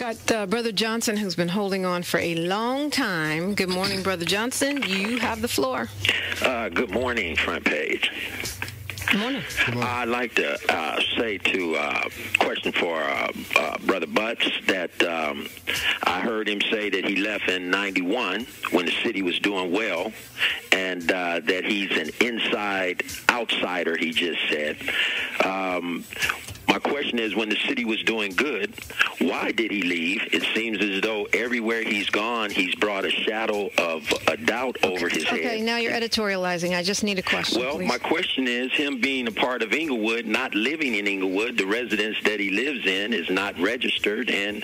Got Brother Johnson, who's been holding on for a long time. Good morning, Brother Johnson. You have the floor. Good morning, Front Page. Good morning. I'd like to say question for Brother Butts that I heard him say that he left in '91 when the city was doing well, and that he's an outsider, he just said. My question is, when the city was doing good, why did he leave? It seems as though everywhere he's gone, he's brought a shadow of a doubt over his head. Okay, now you're editorializing. I just need a question, Well, please. My question is, him being a part of Inglewood, not living in Inglewood, the residence that he lives in is not registered, and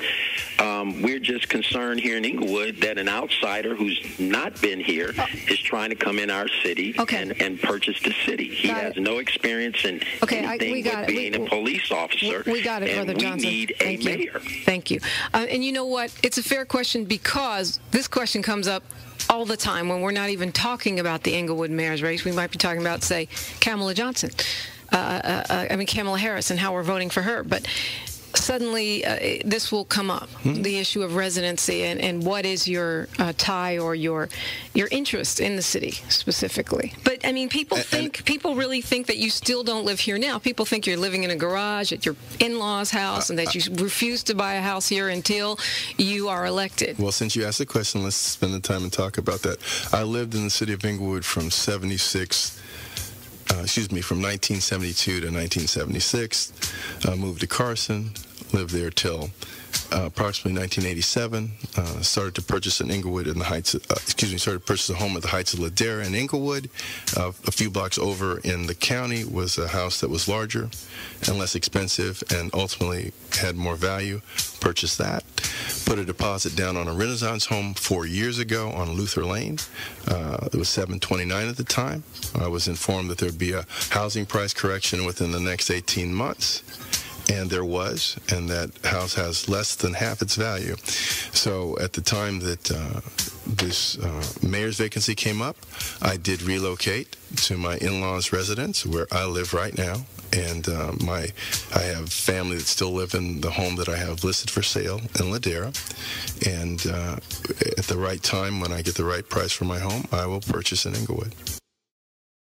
we're just concerned here in Inglewood that an outsider who's not been here is trying to come in our city and purchase the city. He has no experience in anything but being a police officer. We got it, Brother Johnson. We need a mayor. Thank you. And you know what? It's a fair question because this question comes up all the time when we're not even talking about the Inglewood mayor's race. We might be talking about, say, Kamala Harris and how we're voting for her. But suddenly this will come up, the issue of residency and what is your tie or your interest in the city specifically. But I mean, people really think that you still don't live here now. People think you're living in a garage at your in-laws' house and that you refuse to buy a house here until you are elected. Well, since you asked the question, let's spend the time and talk about that. I lived in the city of Inglewood from 1972 to 1976. Moved to Carson, lived there till approximately 1987. Started to purchase an Inglewood in the Heights. Started to purchase a home at the Heights of Ladera in Inglewood. A few blocks over in the county was a house that was larger and less expensive, and ultimately had more value. Purchased that. Put a deposit down on a Renaissance home 4 years ago on Luther Lane. It was $729 at the time. I was informed that there would be a housing price correction within the next 18 months. And there was, and that house has less than half its value. So at the time that this mayor's vacancy came up, I did relocate to my in-laws' residence where I live right now. And I have family that still live in the home that I have listed for sale in Ladera. And at the right time, when I get the right price for my home, I will purchase in Inglewood.